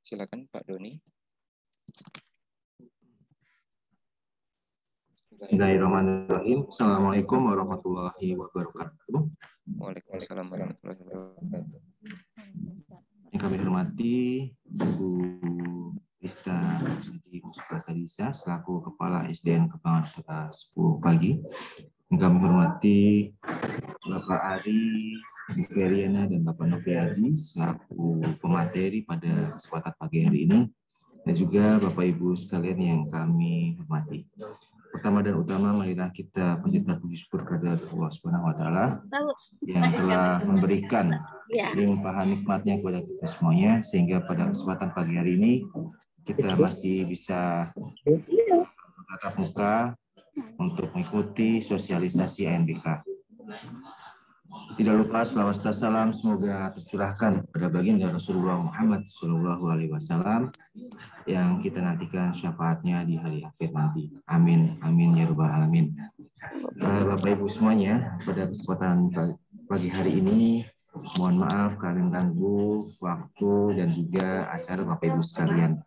Silakan Pak Doni. Bismillahirrahmanirrahim. Assalamualaikum warahmatullahi wabarakatuh. Waalaikumsalam warahmatullahi wabarakatuh. Yang kami hormati Ibu Rista Musfasadisa selaku Kepala SDN Kembangan Kota 10 pagi. Yang kami hormati Bapak Ari, Ibu Feriana, dan Bapak Noviadi selaku pemateri pada kesempatan pagi hari ini, dan juga Bapak Ibu sekalian yang kami hormati. Pertama dan utama, marilah kita panjatkan puji syukur kepada Allah Subhanahu wa Ta'ala yang telah memberikan limpahan nikmatnya kepada kita semuanya, sehingga pada kesempatan pagi hari ini kita masih bisa bertatap muka untuk mengikuti sosialisasi ANBK. Tidak lupa selawat serta salam semoga tercurahkan pada baginda Rasulullah Muhammad SAW yang kita nantikan syafaatnya di hari akhir nanti. Amin, amin ya rabbal alamin. Bapak Ibu semuanya, pada kesempatan pagi hari ini, mohon maaf kami mengganggu waktu dan juga acara Bapak Ibu sekalian.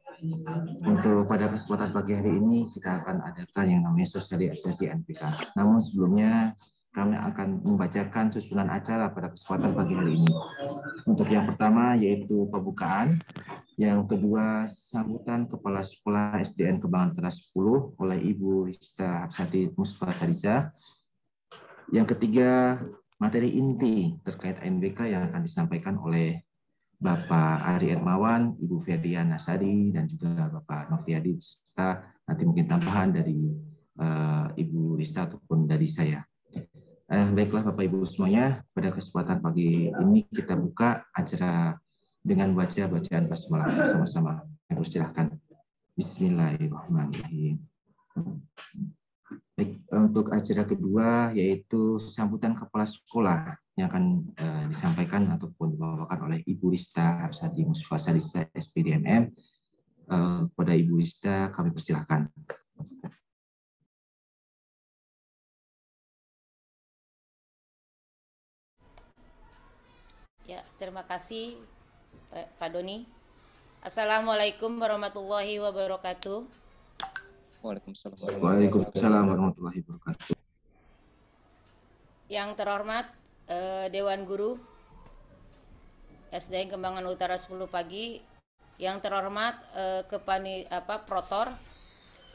Untuk pada kesempatan pagi hari ini kita akan adakan yang namanya sosialisasi ANBK. Namun sebelumnya kami akan membacakan susunan acara pada kesempatan pagi hari ini. Untuk yang pertama yaitu pembukaan, yang kedua sambutan Kepala Sekolah SDN Kembangan Kota 10 oleh Ibu Rista Hapsati Musfasadisa. Yang ketiga materi inti terkait ANBK yang akan disampaikan oleh Bapak Ari Ermawan, Ibu Ferdiana Sari, dan juga Bapak Noviadi, serta nanti mungkin tambahan dari Ibu Rista ataupun dari saya. Baiklah Bapak Ibu semuanya, pada kesempatan pagi ini kita buka acara dengan baca bacaan basmalah bersama-sama. Silahkan. Bismillahirrahmanirrahim. Baik, untuk acara kedua yaitu sambutan Kepala Sekolah yang akan disampaikan ataupun dibawakan oleh Ibu Rista Hapsati Musfasadisa SPDMM. Kepada Ibu Rista kami persilahkan. Ya, terima kasih Pak Doni. Assalamualaikum warahmatullahi wabarakatuh. Waalaikumsalam warahmatullahi wabarakatuh. Yang terhormat Dewan Guru SDN Kembangan Utara 10 pagi, yang terhormat Protor,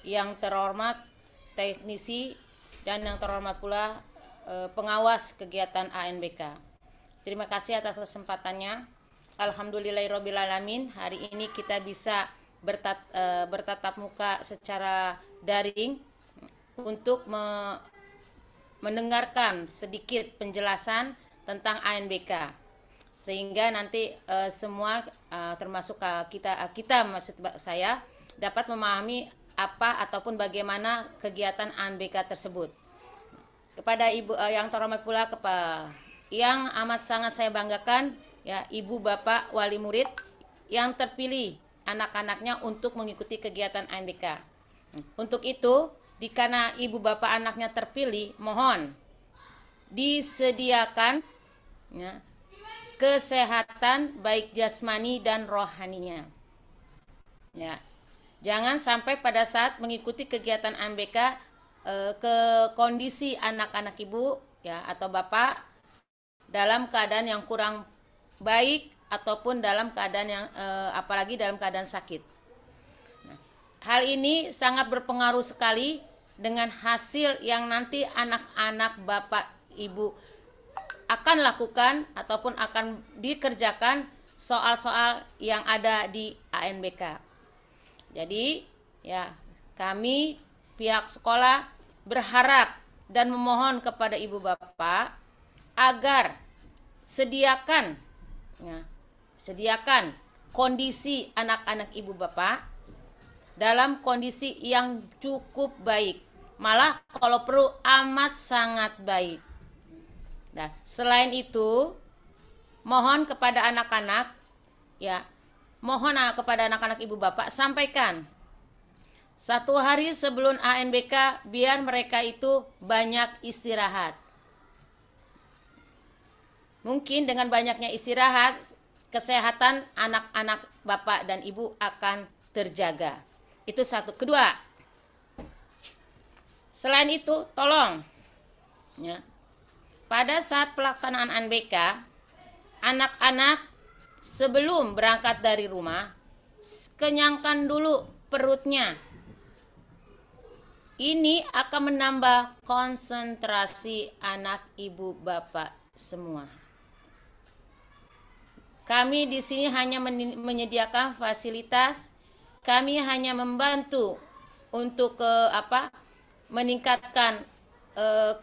yang terhormat teknisi, dan yang terhormat pula pengawas kegiatan ANBK. Terima kasih atas kesempatannya. Alhamdulillahirrabbilalamin, hari ini kita bisa bertatap muka secara daring untuk mendengarkan sedikit penjelasan tentang ANBK, sehingga nanti semua termasuk kita maksud saya dapat memahami apa ataupun bagaimana kegiatan ANBK tersebut. Kepada Ibu yang terhormat pula yang amat sangat saya banggakan, ya, Ibu Bapak Wali Murid yang terpilih anak-anaknya untuk mengikuti kegiatan ANBK. Untuk itu, dikana Ibu Bapak anaknya terpilih, mohon disediakan ya, kesehatan baik jasmani dan rohaninya. Ya, jangan sampai pada saat mengikuti kegiatan ANBK ke kondisi anak-anak Ibu ya atau Bapak dalam keadaan yang kurang baik ataupun dalam keadaan yang apalagi dalam keadaan sakit. Nah, hal ini sangat berpengaruh sekali dengan hasil yang nanti anak-anak Bapak Ibu akan lakukan ataupun akan dikerjakan soal-soal yang ada di ANBK. Jadi, ya, kami pihak sekolah berharap dan memohon kepada Ibu Bapak agar sediakan kondisi anak-anak Ibu Bapak dalam kondisi yang cukup baik, malah kalau perlu amat sangat baik. Nah, selain itu mohon kepada anak-anak ya, mohon kepada anak-anak Ibu Bapak sampaikan 1 hari sebelum ANBK biar mereka itu banyak istirahat. Mungkin dengan banyaknya istirahat kesehatan anak-anak Bapak dan Ibu akan terjaga. Itu satu. Kedua, selain itu tolong ya, pada saat pelaksanaan UNBK, anak-anak sebelum berangkat dari rumah, kenyangkan dulu perutnya. Ini akan menambah konsentrasi anak ibu bapak semua. Kami di sini hanya menyediakan fasilitas, kami hanya membantu untuk meningkatkan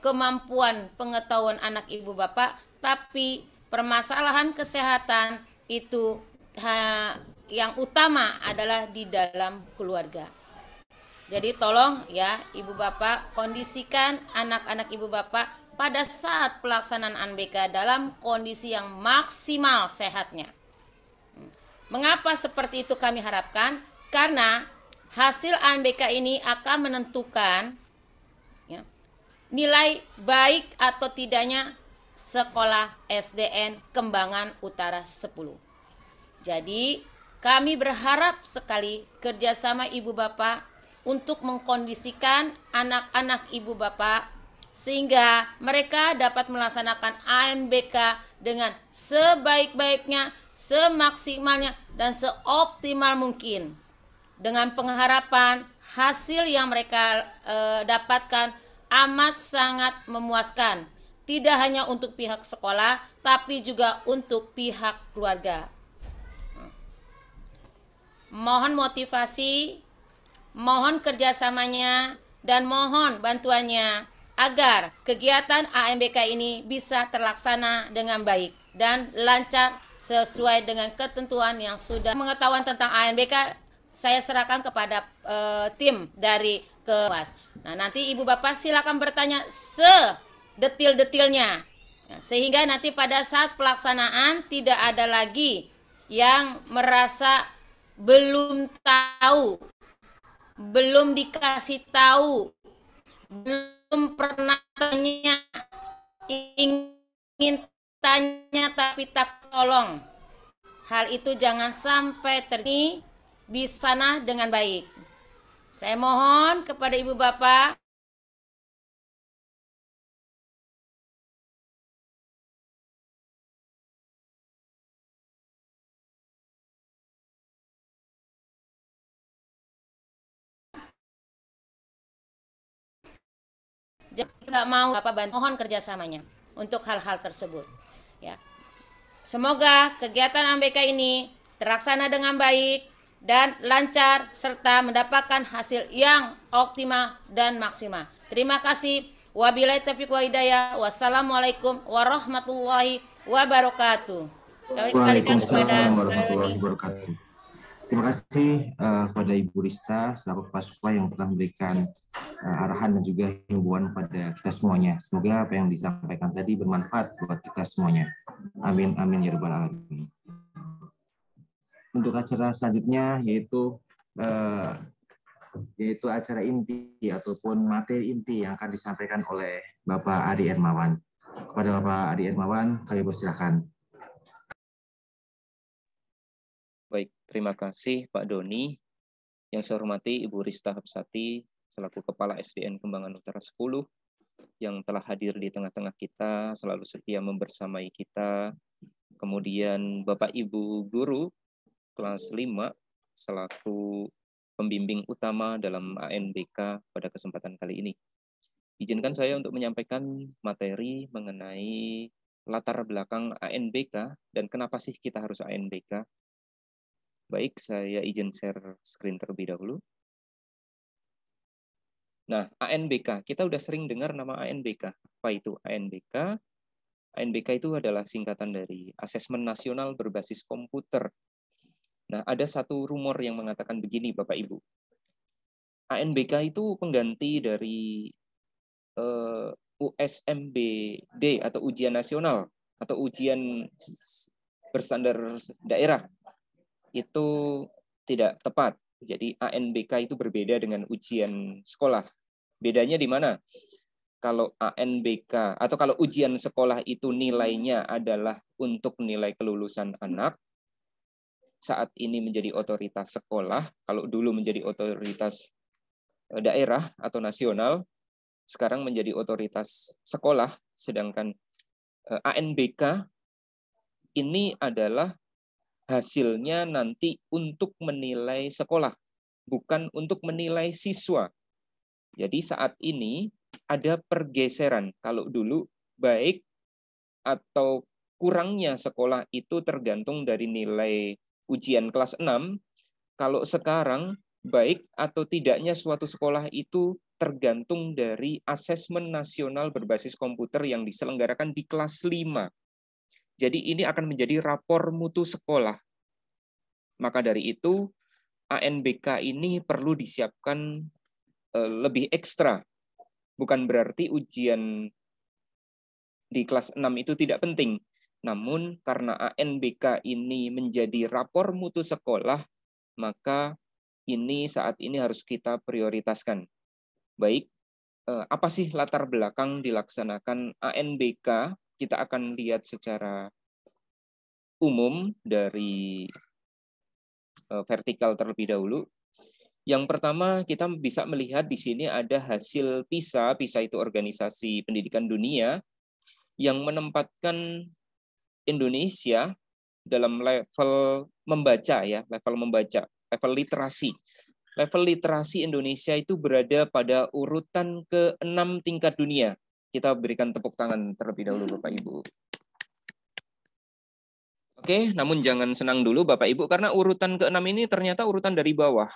kemampuan pengetahuan anak ibu bapak, tapi permasalahan kesehatan itu yang utama adalah di dalam keluarga. Jadi tolong ya ibu bapak, kondisikan anak-anak ibu bapak pada saat pelaksanaan UNBK dalam kondisi yang maksimal sehatnya. Mengapa seperti itu kami harapkan? Karena hasil UNBK ini akan menentukan ya, nilai baik atau tidaknya sekolah SDN Kembangan Utara 10. Jadi kami berharap sekali kerjasama ibu bapak untuk mengkondisikan anak-anak ibu bapak sehingga mereka dapat melaksanakan UNBK dengan sebaik-baiknya, semaksimalnya, dan seoptimal mungkin. Dengan pengharapan hasil yang mereka dapatkan amat sangat memuaskan. Tidak hanya untuk pihak sekolah, tapi juga untuk pihak keluarga. Mohon motivasi, mohon kerjasamanya, dan mohon bantuannya agar kegiatan UNBK ini bisa terlaksana dengan baik dan lancar sesuai dengan ketentuan yang sudah. Mengetahuan tentang UNBK saya serahkan kepada tim dari Kewas. Nah, nanti ibu bapak silakan bertanya sedetil-detilnya sehingga nanti pada saat pelaksanaan tidak ada lagi yang merasa belum tahu, belum dikasih tahu, belum pernah tanya, ingin tanya tapi tak tolong. Hal itu jangan sampai terjadi di sana dengan baik. Saya mohon kepada ibu bapak tidak mau mohon kerjasamanya untuk hal-hal tersebut ya. Semoga kegiatan UNBK ini terlaksana dengan baik dan lancar serta mendapatkan hasil yang optimal dan maksimal. Terima kasih. Wabillahi taufiq wa hidayah. Wassalamualaikum warahmatullahi wabarakatuh. Waalaikumsalam warahmatullahi wabarakatuh. Terima kasih kepada Ibu Rista selaku Kepala Sekolah yang telah memberikan arahan dan juga himbauan pada kita semuanya. Semoga apa yang disampaikan tadi bermanfaat buat kita semuanya. Amin amin ya rabbal alamin. Untuk acara selanjutnya yaitu acara inti ataupun materi inti yang akan disampaikan oleh Bapak Adi Hermawan. Kepada Bapak Adi Hermawan, kami persilakan. Baik, terima kasih Pak Doni. Yang saya hormati Ibu Rista Hapsati selaku Kepala SDN Kembangan Utara 10 yang telah hadir di tengah-tengah kita, selalu setia membersamai kita. Kemudian Bapak Ibu Guru kelas 5 selaku pembimbing utama dalam UNBK pada kesempatan kali ini. Izinkan saya untuk menyampaikan materi mengenai latar belakang UNBK dan kenapa sih kita harus UNBK. Baik, saya izin share screen terlebih dahulu. Nah, UNBK, kita udah sering dengar nama UNBK. Apa itu UNBK? UNBK itu adalah singkatan dari Asesmen Nasional Berbasis Komputer. Nah, ada satu rumor yang mengatakan begini, Bapak Ibu. UNBK itu pengganti dari USMBD atau ujian nasional atau ujian berstandar daerah. Itu tidak tepat. Jadi UNBK itu berbeda dengan ujian sekolah. Bedanya di mana? Kalau UNBK atau kalau ujian sekolah itu nilainya adalah untuk nilai kelulusan anak, saat ini menjadi otoritas sekolah, kalau dulu menjadi otoritas daerah atau nasional, sekarang menjadi otoritas sekolah, sedangkan ANBK ini adalah hasilnya nanti untuk menilai sekolah, bukan untuk menilai siswa. Jadi saat ini ada pergeseran. Kalau dulu baik atau kurangnya sekolah itu tergantung dari nilai ujian kelas 6, kalau sekarang baik atau tidaknya suatu sekolah itu tergantung dari asesmen nasional berbasis komputer yang diselenggarakan di kelas 5. Jadi ini akan menjadi rapor mutu sekolah. Maka dari itu ANBK ini perlu disiapkan lebih ekstra. Bukan berarti ujian di kelas 6 itu tidak penting. Namun karena ANBK ini menjadi rapor mutu sekolah, maka ini saat ini harus kita prioritaskan. Baik, apa sih latar belakang dilaksanakan ANBK? Kita akan lihat secara umum dari vertikal terlebih dahulu. Yang pertama, kita bisa melihat di sini ada hasil PISA. PISA itu organisasi pendidikan dunia yang menempatkan Indonesia dalam level membaca ya, level literasi. Level literasi Indonesia itu berada pada urutan ke-6 tingkat dunia. Kita berikan tepuk tangan terlebih dahulu Bapak Ibu. Oke, namun jangan senang dulu Bapak Ibu karena urutan ke-6 ini ternyata urutan dari bawah.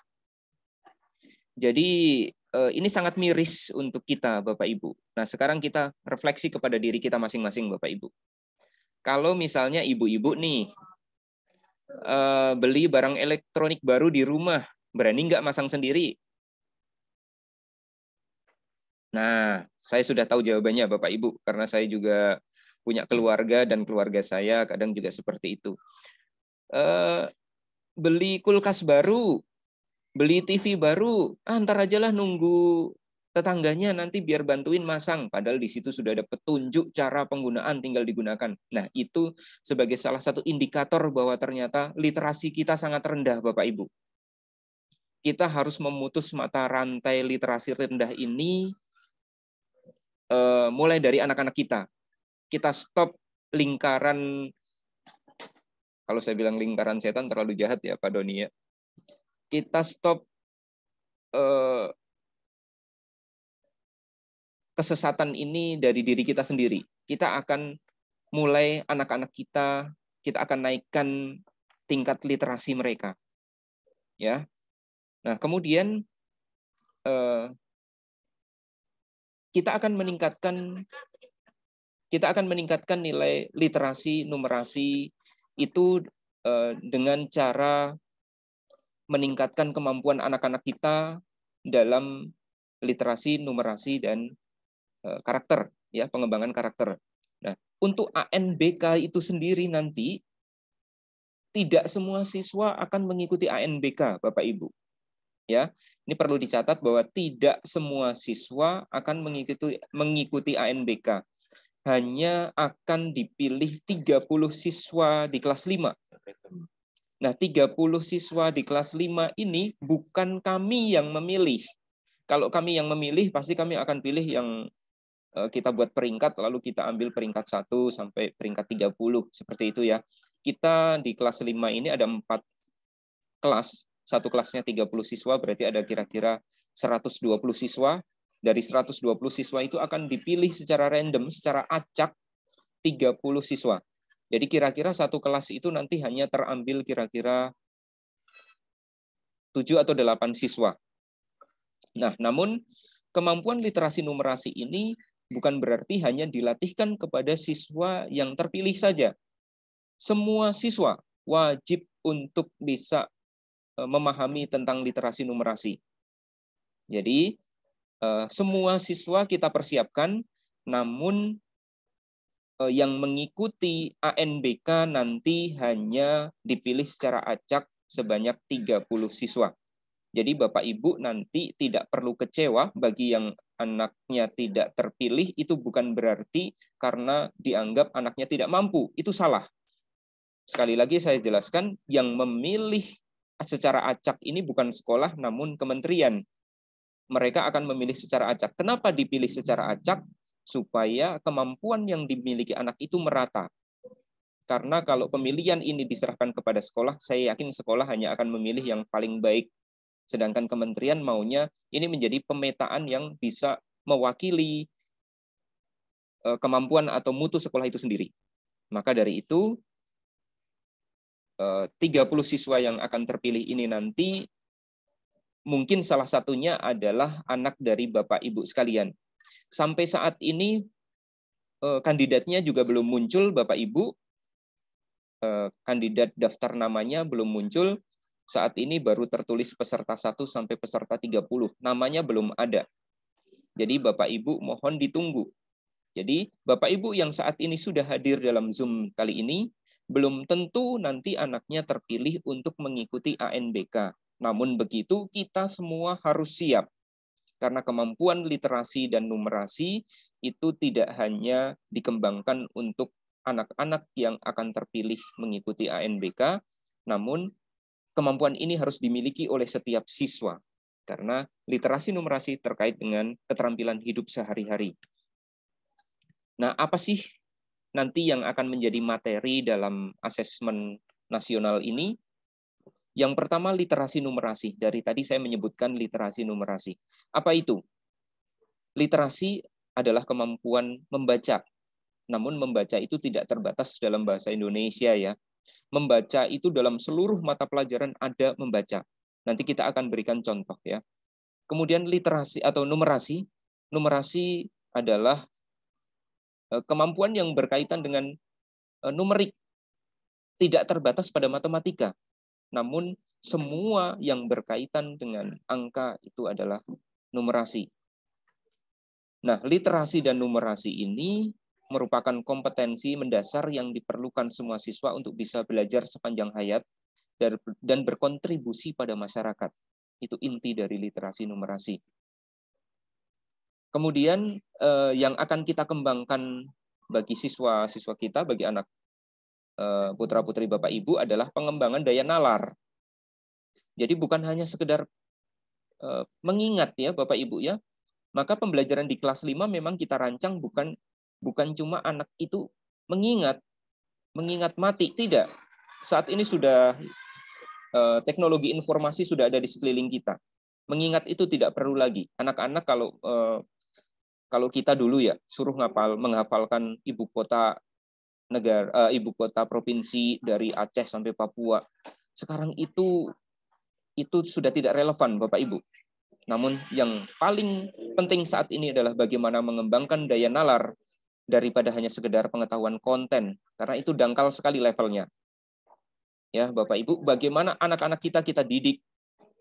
Jadi ini sangat miris untuk kita Bapak Ibu. Nah, sekarang kita refleksi kepada diri kita masing-masing Bapak Ibu. Kalau misalnya ibu-ibu nih beli barang elektronik baru di rumah, berani nggak masang sendiri? Nah, saya sudah tahu jawabannya Bapak Ibu, karena saya juga punya keluarga dan keluarga saya kadang juga seperti itu. Beli kulkas baru, beli TV baru, ntar aja lah nunggu tetangganya nanti biar bantuin masang. Padahal di situ sudah ada petunjuk cara penggunaan, tinggal digunakan. Nah, itu sebagai salah satu indikator bahwa ternyata literasi kita sangat rendah, Bapak Ibu. Kita harus memutus mata rantai literasi rendah ini mulai dari anak-anak kita. Kita stop lingkaran, kalau saya bilang lingkaran setan terlalu jahat ya Pak Doni ya. Kita stop kesesatan ini dari diri kita sendiri. Kita akan mulai anak-anak kita akan naikkan tingkat literasi mereka. Ya. Nah, kemudian kita akan meningkatkan nilai literasi numerasi itu dengan cara meningkatkan kemampuan anak-anak kita dalam literasi numerasi dan karakter, ya, pengembangan karakter. Nah, untuk ANBK itu sendiri nanti tidak semua siswa akan mengikuti ANBK, Bapak Ibu. Ya, ini perlu dicatat bahwa tidak semua siswa akan mengikuti ANBK. Hanya akan dipilih 30 siswa di kelas 5. Nah, 30 siswa di kelas 5 ini bukan kami yang memilih. Kalau kami yang memilih, pasti kami akan pilih yang kita buat peringkat, lalu kita ambil peringkat 1 sampai peringkat 30, seperti itu ya. Kita di kelas 5 ini ada 4 kelas, satu kelasnya 30 siswa, berarti ada kira-kira 120 siswa. Dari 120 siswa itu akan dipilih secara random, secara acak 30 siswa. Jadi kira-kira satu kelas itu nanti hanya terambil kira-kira 7 atau 8 siswa. Nah, namun kemampuan literasi numerasi ini bukan berarti hanya dilatihkan kepada siswa yang terpilih saja. Semua siswa wajib untuk bisa memahami tentang literasi numerasi. Jadi, semua siswa kita persiapkan, namun yang mengikuti ANBK nanti hanya dipilih secara acak sebanyak 30 siswa. Jadi Bapak Ibu nanti tidak perlu kecewa bagi yang anaknya tidak terpilih, itu bukan berarti karena dianggap anaknya tidak mampu, itu salah. sekali lagi saya jelaskan, yang memilih secara acak ini bukan sekolah namun kementerian. Mereka akan memilih secara acak. Kenapa dipilih secara acak? Supaya kemampuan yang dimiliki anak itu merata. Karena kalau pemilihan ini diserahkan kepada sekolah, saya yakin sekolah hanya akan memilih yang paling baik. Sedangkan kementerian maunya ini menjadi pemetaan yang bisa mewakili kemampuan atau mutu sekolah itu sendiri. Maka dari itu, 30 siswa yang akan terpilih ini nanti mungkin salah satunya adalah anak dari Bapak Ibu sekalian. Sampai saat ini kandidatnya juga belum muncul, Bapak Ibu. Kandidat daftar namanya belum muncul. Saat ini baru tertulis peserta 1 sampai peserta 30. Namanya belum ada. Jadi Bapak Ibu mohon ditunggu. Jadi Bapak Ibu yang saat ini sudah hadir dalam Zoom kali ini, belum tentu nanti anaknya terpilih untuk mengikuti ANBK. Namun begitu kita semua harus siap. Karena kemampuan literasi dan numerasi itu tidak hanya dikembangkan untuk anak-anak yang akan terpilih mengikuti ANBK, namun kemampuan ini harus dimiliki oleh setiap siswa. Karena literasi numerasi terkait dengan keterampilan hidup sehari-hari. Nah, apa sih nanti yang akan menjadi materi dalam asesmen nasional ini? Yang pertama, literasi numerasi. Dari tadi saya menyebutkan literasi numerasi. Apa itu? Literasi adalah kemampuan membaca. Namun membaca itu tidak terbatas dalam bahasa Indonesia ya. Membaca itu dalam seluruh mata pelajaran ada membaca. Nanti kita akan berikan contoh ya. Kemudian literasi atau numerasi. Numerasi adalah kemampuan yang berkaitan dengan numerik, tidak terbatas pada matematika. Namun semua yang berkaitan dengan angka itu adalah numerasi. Nah, literasi dan numerasi ini merupakan kompetensi mendasar yang diperlukan semua siswa untuk bisa belajar sepanjang hayat dan berkontribusi pada masyarakat. Itu inti dari literasi numerasi. Kemudian yang akan kita kembangkan bagi siswa-siswa kita, bagi anak putra-putri Bapak Ibu adalah pengembangan daya nalar. Jadi bukan hanya sekedar mengingat ya Bapak Ibu ya. Maka pembelajaran di kelas 5 memang kita rancang bukan cuma anak itu mengingat mati, tidak. Saat ini sudah teknologi informasi sudah ada di sekeliling kita. Mengingat itu tidak perlu lagi. Anak-anak kalau kita dulu ya suruh menghafalkan ibu kota negara, ibu kota provinsi dari Aceh sampai Papua. Sekarang itu sudah tidak relevan Bapak Ibu. Namun yang paling penting saat ini adalah bagaimana mengembangkan daya nalar daripada hanya sekedar pengetahuan konten, karena itu dangkal sekali levelnya. Ya, Bapak Ibu, bagaimana anak-anak kita didik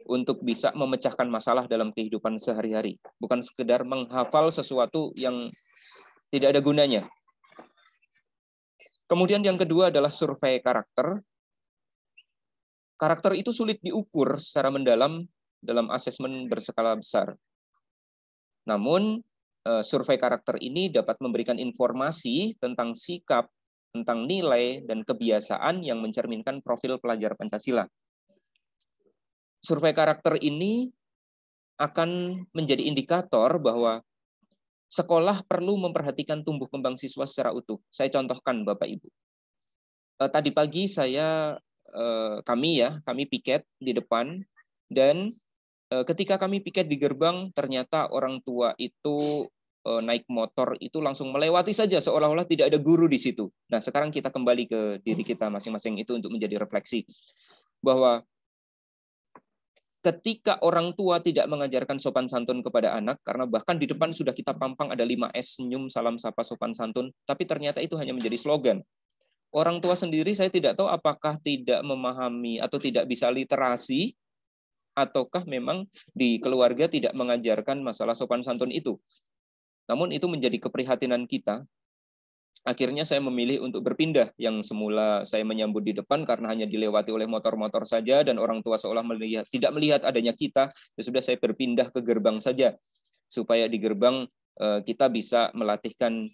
untuk bisa memecahkan masalah dalam kehidupan sehari-hari, bukan sekedar menghafal sesuatu yang tidak ada gunanya. Kemudian yang kedua adalah survei karakter. Karakter itu sulit diukur secara mendalam dalam asesmen berskala besar. Namun, survei karakter ini dapat memberikan informasi tentang sikap, tentang nilai, dan kebiasaan yang mencerminkan profil pelajar Pancasila. Survei karakter ini akan menjadi indikator bahwa sekolah perlu memperhatikan tumbuh kembang siswa secara utuh. Saya contohkan Bapak Ibu. Tadi pagi kami piket di depan, dan ketika kami piket di gerbang, ternyata orang tua itu naik motor itu langsung melewati saja seolah-olah tidak ada guru di situ. Nah, sekarang kita kembali ke diri kita masing-masing itu untuk menjadi refleksi bahwa ketika orang tua tidak mengajarkan sopan santun kepada anak, karena bahkan di depan sudah kita pampang ada 5S, senyum, salam, sapa, sopan santun, tapi ternyata itu hanya menjadi slogan. Orang tua sendiri saya tidak tahu apakah tidak memahami atau tidak bisa literasi, ataukah memang di keluarga tidak mengajarkan masalah sopan santun itu. Namun itu menjadi keprihatinan kita. Akhirnya saya memilih untuk berpindah, yang semula saya menyambut di depan karena hanya dilewati oleh motor-motor saja dan orang tua seolah tidak melihat adanya kita, ya sudah saya berpindah ke gerbang saja supaya di gerbang kita bisa melatihkan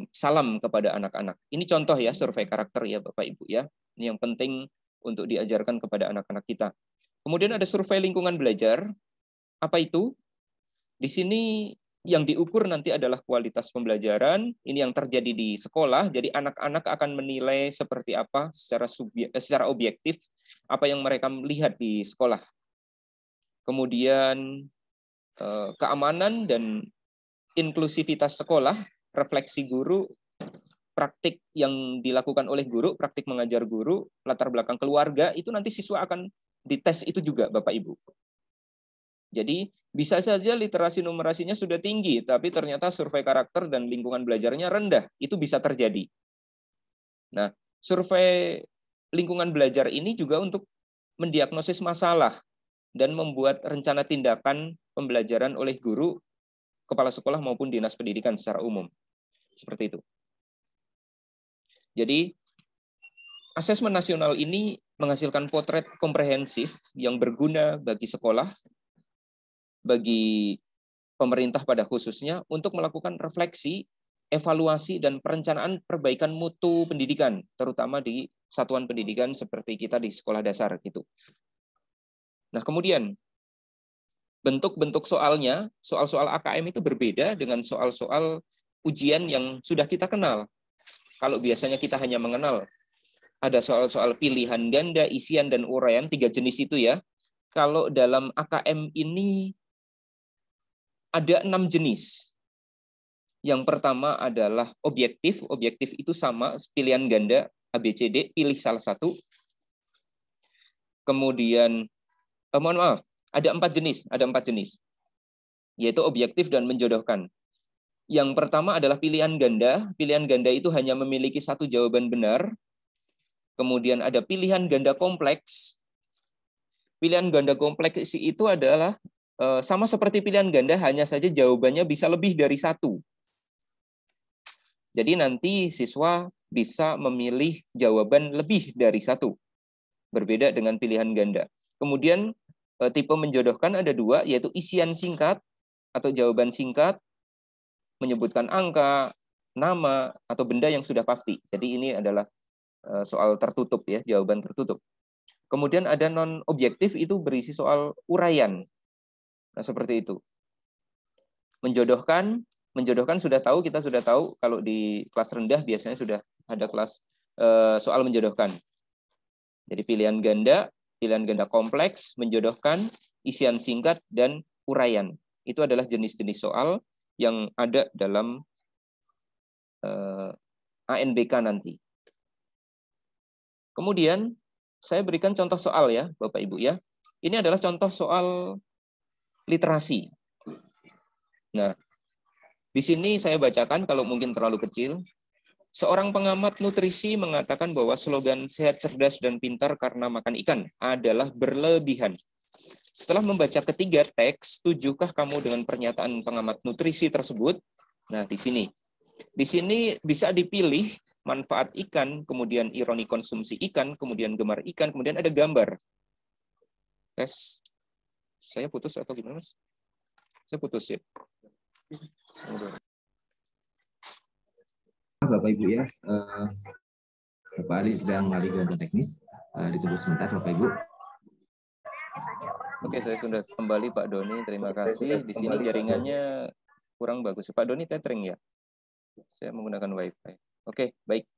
salam kepada anak-anak. Ini contoh ya survei karakter ya Bapak Ibu ya. Ini yang penting untuk diajarkan kepada anak-anak kita. Kemudian ada survei lingkungan belajar. Apa itu? Di sini yang diukur nanti adalah kualitas pembelajaran. Ini yang terjadi di sekolah. Jadi anak-anak akan menilai seperti apa secara objektif apa yang mereka lihat di sekolah. Kemudian keamanan dan inklusivitas sekolah, refleksi guru, praktik yang dilakukan oleh guru, praktik mengajar guru, latar belakang keluarga, itu nanti siswa akan dites itu juga Bapak Ibu. Jadi bisa saja literasi numerasinya sudah tinggi, tapi ternyata survei karakter dan lingkungan belajarnya rendah. Itu bisa terjadi. Nah, survei lingkungan belajar ini juga untuk mendiagnosis masalah dan membuat rencana tindakan pembelajaran oleh guru, kepala sekolah maupun dinas pendidikan secara umum. Seperti itu. Jadi, asesmen nasional ini menghasilkan potret komprehensif yang berguna bagi sekolah, bagi pemerintah pada khususnya, untuk melakukan refleksi, evaluasi, dan perencanaan perbaikan mutu pendidikan, terutama di satuan pendidikan seperti kita di sekolah dasar gitu. Nah, kemudian bentuk-bentuk soalnya, soal-soal AKM itu berbeda dengan soal-soal ujian yang sudah kita kenal. Kalau biasanya kita hanya mengenal ada soal-soal pilihan ganda, isian, dan uraian, 3 jenis itu ya. Kalau dalam AKM ini ada 6 jenis. Yang pertama adalah objektif. Objektif itu sama, pilihan ganda, ABCD, pilih salah satu. Kemudian, mohon maaf, ada 4 jenis, yaitu objektif dan menjodohkan. Yang pertama adalah pilihan ganda. Pilihan ganda itu hanya memiliki 1 jawaban benar. Kemudian ada pilihan ganda kompleks. Pilihan ganda kompleks itu adalah sama seperti pilihan ganda, hanya saja jawabannya bisa lebih dari 1. Jadi nanti siswa bisa memilih jawaban lebih dari 1. Berbeda dengan pilihan ganda. Kemudian tipe menjodohkan ada 2, yaitu isian singkat atau jawaban singkat, menyebutkan angka, nama, atau benda yang sudah pasti. Jadi ini adalah soal tertutup ya, jawaban tertutup. Kemudian ada non-objektif, itu berisi soal uraian. Nah, seperti itu. Menjodohkan kita sudah tahu kalau di kelas rendah biasanya sudah ada kelas soal menjodohkan. Jadi pilihan ganda kompleks, menjodohkan, isian singkat, dan uraian. Itu adalah jenis-jenis soal yang ada dalam ANBK nanti. Kemudian saya berikan contoh soal ya, Bapak Ibu ya. Ini adalah contoh soal literasi. Nah, di sini saya bacakan kalau mungkin terlalu kecil. Seorang pengamat nutrisi mengatakan bahwa slogan sehat, cerdas, dan pintar karena makan ikan adalah berlebihan. Setelah membaca ketiga teks, setujukah kamu dengan pernyataan pengamat nutrisi tersebut? Nah, di sini bisa dipilih manfaat ikan, kemudian ironi konsumsi ikan, kemudian gemar ikan, kemudian ada gambar. Tes, saya putus atau gimana, Mas? Saya putus ya. Bapak Ibu ya, Bapak Ali sedang melalui gangguan teknis. Ditunggu sebentar Bapak Ibu. Oke, saya sudah kembali Pak Doni. Terima kasih. Di sini jaringannya kurang bagus. Pak Doni tethering ya? Saya menggunakan WiFi. Oke, baik.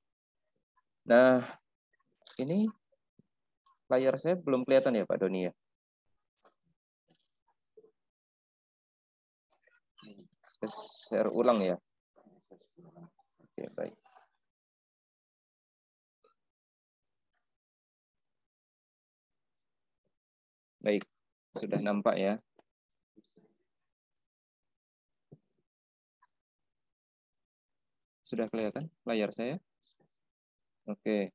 Nah, ini layar saya belum kelihatan ya Pak Doni ya? Saya share ulang ya. Oke, baik. Baik, sudah nampak ya. Sudah kelihatan layar saya? Oke.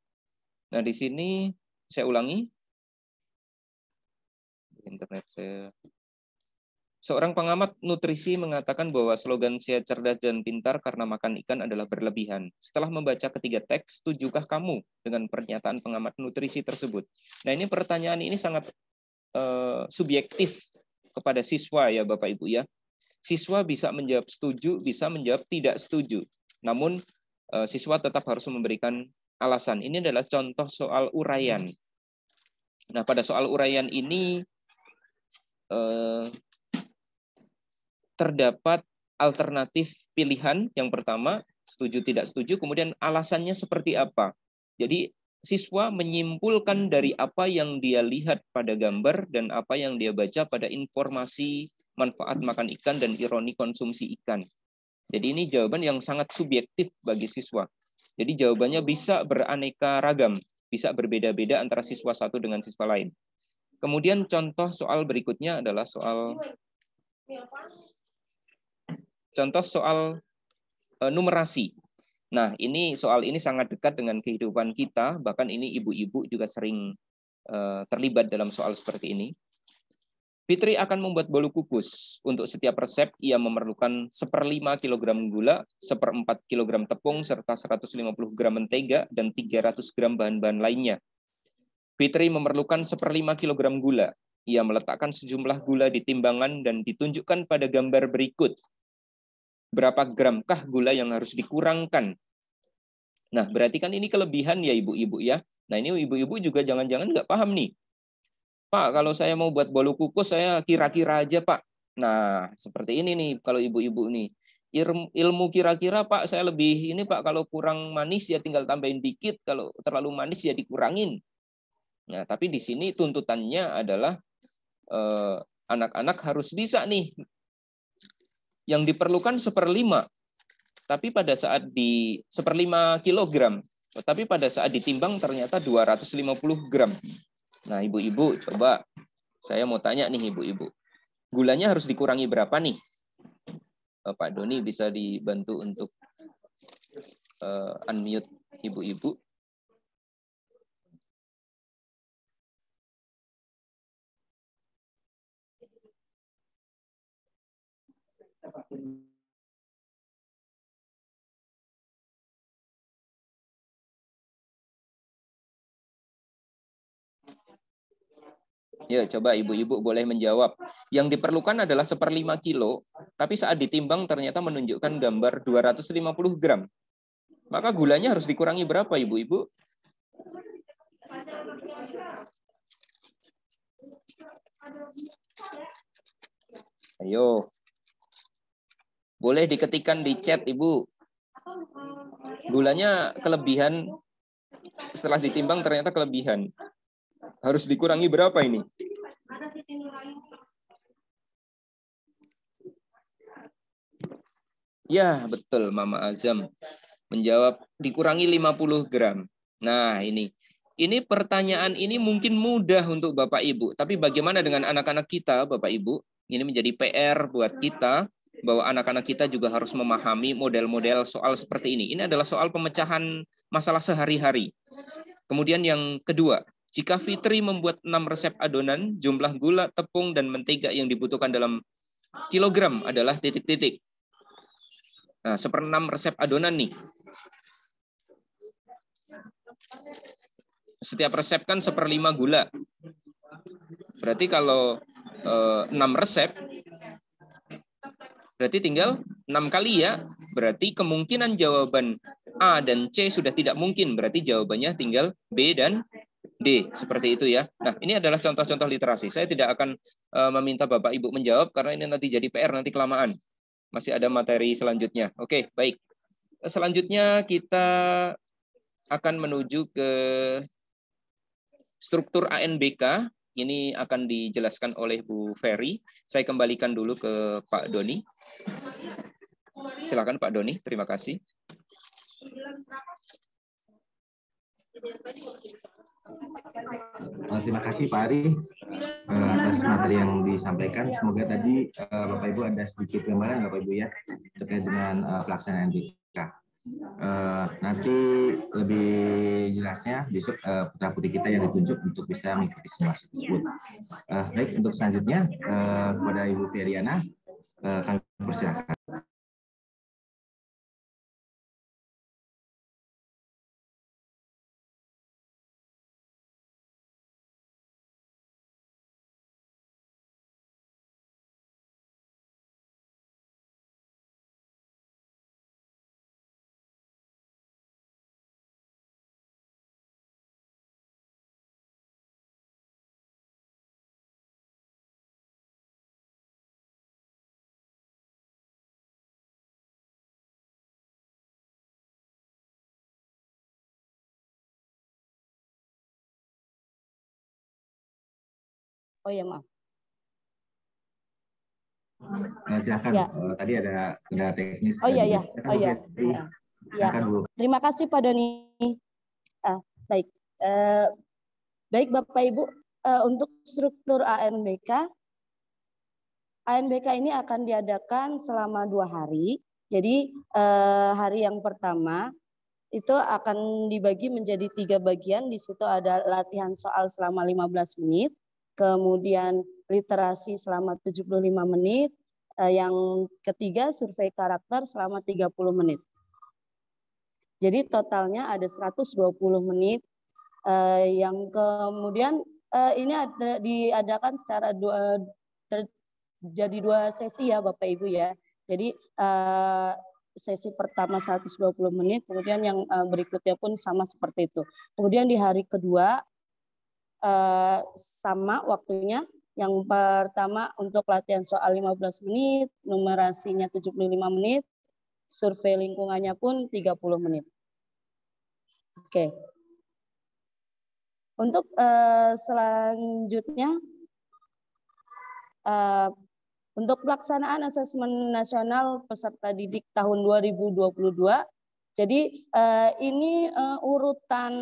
Nah, di sini saya ulangi. Internet saya. Seorang pengamat nutrisi mengatakan bahwa slogan sehat, cerdas, dan pintar karena makan ikan adalah berlebihan. Setelah membaca ketiga teks, setujukah kamu dengan pernyataan pengamat nutrisi tersebut? Nah, ini pertanyaan ini sangat subjektif kepada siswa ya Bapak Ibu ya. Siswa bisa menjawab setuju, bisa menjawab tidak setuju. Namun siswa tetap harus memberikan alasan. Ini adalah contoh soal uraian. Nah, pada soal uraian ini terdapat alternatif pilihan. Yang pertama, setuju tidak setuju, kemudian alasannya seperti apa. Jadi siswa menyimpulkan dari apa yang dia lihat pada gambar dan apa yang dia baca pada informasi manfaat makan ikan dan ironi konsumsi ikan. Jadi ini jawaban yang sangat subjektif bagi siswa. Jadi jawabannya bisa beraneka ragam, bisa berbeda-beda antara siswa satu dengan siswa lain. Kemudian contoh soal berikutnya adalah soal numerasi. Nah, soal ini sangat dekat dengan kehidupan kita, bahkan ini ibu-ibu juga sering terlibat dalam soal seperti ini. Fitri akan membuat bolu kukus. Untuk setiap resep, ia memerlukan 1/5 kg gula, 1/4 kg tepung, serta 150 gram mentega, dan 300 gram bahan-bahan lainnya. Fitri memerlukan 1/5 kg gula. Ia meletakkan sejumlah gula di timbangan dan ditunjukkan pada gambar berikut. Berapa gramkah gula yang harus dikurangkan? Nah, berarti kan ini kelebihan ya ibu-ibu ya. Nah, ini ibu-ibu juga jangan-jangan nggak paham nih. Pak, kalau saya mau buat bolu kukus, saya kira-kira aja, Pak. Nah, seperti ini nih, kalau ibu-ibu nih. Ilmu kira-kira, Pak, saya lebih ini, Pak, kalau kurang manis ya tinggal tambahin dikit, kalau terlalu manis ya dikurangin. Nah, tapi di sini tuntutannya adalah anak-anak harus bisa nih. Yang diperlukan 1/5. Tapi pada saat di 1/5 kilogram, tapi pada saat ditimbang ternyata 250 gram. Nah, ibu-ibu, coba saya mau tanya nih ibu-ibu. Gulanya harus dikurangi berapa nih? Pak Doni bisa dibantu untuk unmute ibu-ibu. Ya, coba ibu-ibu boleh menjawab. Yang diperlukan adalah 1/5 kilo, tapi saat ditimbang ternyata menunjukkan gambar 250 gram. Maka gulanya harus dikurangi berapa, ibu-ibu? Ayo. Boleh diketikkan di chat, Ibu. Gulanya kelebihan, setelah ditimbang ternyata kelebihan. Harus dikurangi berapa ini? Ya, betul Mama Azam menjawab dikurangi 50 gram. Nah, ini pertanyaan ini mungkin mudah untuk Bapak Ibu, tapi bagaimana dengan anak-anak kita, Bapak Ibu? Ini menjadi PR buat kita bahwa anak-anak kita juga harus memahami model-model soal seperti ini. Ini adalah soal pemecahan masalah sehari-hari. Kemudian yang kedua, jika Fitri membuat 6 resep adonan, jumlah gula, tepung, dan mentega yang dibutuhkan dalam kilogram adalah titik-titik. Nah, 1/6 resep adonan nih. Setiap resep kan 1/5 gula. Berarti kalau 6 resep, berarti tinggal 6 kali ya. Berarti kemungkinan jawaban A dan C sudah tidak mungkin. Berarti jawabannya tinggal B dan D. Seperti itu ya. Nah, ini adalah contoh-contoh literasi. Saya tidak akan meminta Bapak Ibu menjawab karena ini nanti jadi PR, nanti kelamaan. Masih ada materi selanjutnya. Oke, baik. Selanjutnya kita akan menuju ke struktur ANBK. Ini akan dijelaskan oleh Bu Ferry. Saya kembalikan dulu ke Pak Doni. Silakan Pak Doni, terima kasih. Terima kasih Pak Ari atas materi yang disampaikan. Semoga tadi Bapak Ibu ada sedikit gambaran Bapak Ibu ya terkait dengan pelaksanaan BK. Nanti lebih jelasnya besok putra putri kita yang ditunjuk untuk bisa mengikuti simulasi tersebut. Baik, untuk selanjutnya kepada Ibu Feriana kami persilakan. Oh ya, maaf. Silakan, Ya. tadi ada teknis. Oh iya, ya. Oh iya. Ya. Terima kasih Pak Doni. Baik. Baik Bapak Ibu, untuk struktur ANBK ini akan diadakan selama 2 hari. Jadi hari yang pertama itu akan dibagi menjadi 3 bagian. Di situ ada latihan soal selama 15 menit, kemudian literasi selama 75 menit, yang ketiga survei karakter selama 30 menit. Jadi totalnya ada 120 menit, yang kemudian ini diadakan secara jadi 2 sesi ya Bapak Ibu ya. Jadi sesi pertama 120 menit, kemudian yang berikutnya pun sama seperti itu. Kemudian di hari kedua sama waktunya. Yang pertama untuk latihan soal 15 menit, numerasinya 75 menit, survei lingkungannya pun 30 menit. Oke. Untuk selanjutnya, untuk pelaksanaan asesmen nasional peserta didik tahun 2022, jadi ini urutan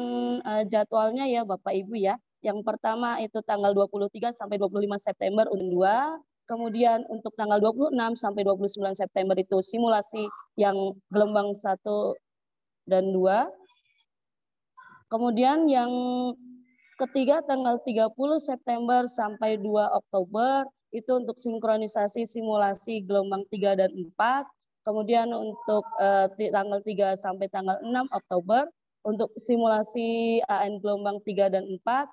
jadwalnya ya Bapak Ibu ya. Yang pertama itu tanggal 23 sampai 25 September untuk 2, kemudian untuk tanggal 26 sampai 29 September itu simulasi yang gelombang 1 dan 2. Kemudian yang ketiga tanggal 30 September sampai 2 Oktober itu untuk sinkronisasi simulasi gelombang 3 dan 4. Kemudian untuk tanggal 3 sampai tanggal 6 Oktober untuk simulasi AN gelombang 3 dan 4.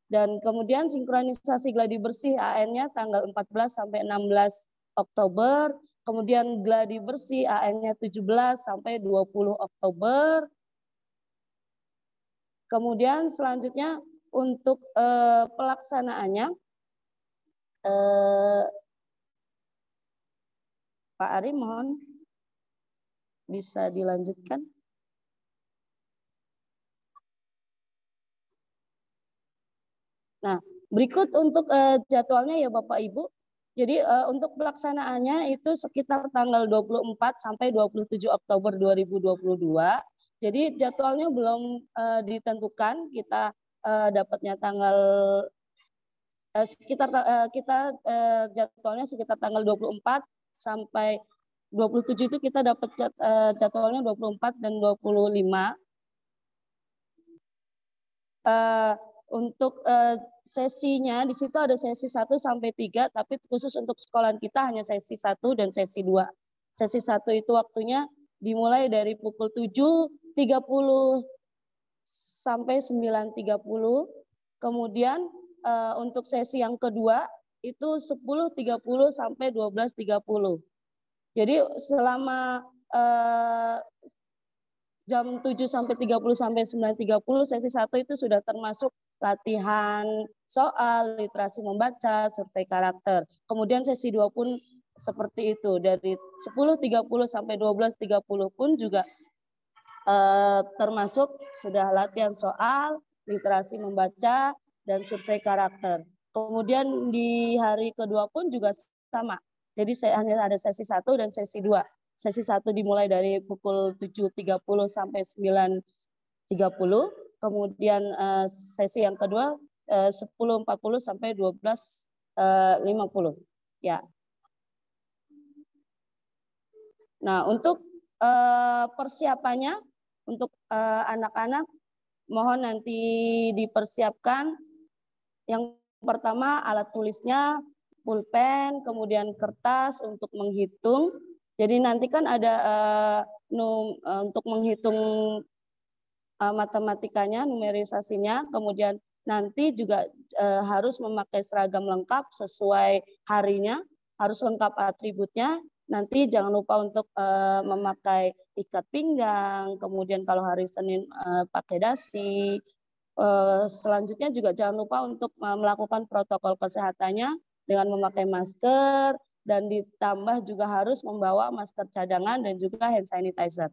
Dan kemudian sinkronisasi gladi bersih AN-nya tanggal 14 sampai 16 Oktober. Kemudian gladi bersih AN-nya 17 sampai 20 Oktober. Kemudian selanjutnya untuk pelaksanaannya, Pak Ari mohon bisa dilanjutkan. Nah, berikut untuk jadwalnya ya Bapak Ibu. Jadi untuk pelaksanaannya itu sekitar tanggal 24 sampai 27 Oktober 2022. Jadi jadwalnya belum ditentukan, kita dapatnya tanggal jadwalnya sekitar tanggal 24 sampai 27 itu kita dapat jadwalnya 24 dan 25. Untuk sesinya di situ ada sesi 1 sampai 3, tapi khusus untuk sekolahan kita hanya sesi 1 dan sesi 2. Sesi 1 itu waktunya dimulai dari pukul 7.30 sampai 9.30. Kemudian untuk sesi yang kedua itu 10.30 sampai 12.30. Jadi selama jam 7 sampai 30 sampai 9.30 sesi 1 itu sudah termasuk latihan soal, literasi membaca, survei karakter. Kemudian sesi 2 pun seperti itu, dari 10.30 sampai 12.30 pun juga termasuk sudah latihan soal, literasi membaca, dan survei karakter. Kemudian di hari kedua pun juga sama. Jadi hanya ada sesi 1 dan sesi 2. Sesi 1 dimulai dari pukul 7.30 sampai 9.30. Kemudian sesi yang kedua 10.40 sampai 12.50. Ya. Nah, untuk persiapannya untuk anak-anak mohon nanti dipersiapkan. Yang pertama alat tulisnya, pulpen, kemudian kertas untuk menghitung. Jadi nanti kan ada untuk menghitung matematikanya, numerisasinya, kemudian nanti juga harus memakai seragam lengkap sesuai harinya, harus lengkap atributnya. Nanti jangan lupa untuk memakai ikat pinggang, kemudian kalau hari Senin pakai dasi. Selanjutnya juga jangan lupa untuk melakukan protokol kesehatannya dengan memakai masker, dan ditambah juga harus membawa masker cadangan dan juga hand sanitizer.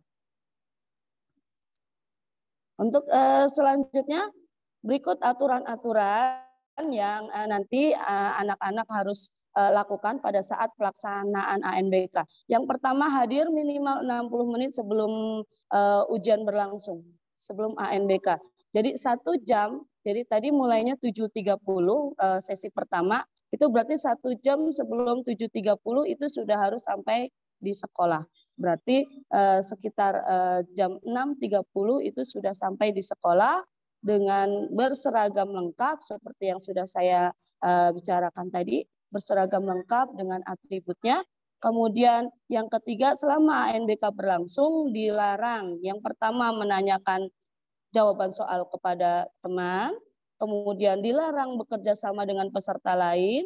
Untuk selanjutnya berikut aturan-aturan yang nanti anak-anak harus lakukan pada saat pelaksanaan ANBK. Yang pertama, hadir minimal 60 menit sebelum ujian berlangsung, sebelum ANBK. Jadi 1 jam, jadi tadi mulainya 7.30 sesi pertama, itu berarti 1 jam sebelum 7.30 itu sudah harus sampai di sekolah. Berarti sekitar jam 6.30 itu sudah sampai di sekolah dengan berseragam lengkap seperti yang sudah saya bicarakan tadi, berseragam lengkap dengan atributnya. Kemudian yang ketiga, selama ANBK berlangsung dilarang yang pertama menanyakan jawaban soal kepada teman, kemudian dilarang bekerja sama dengan peserta lain,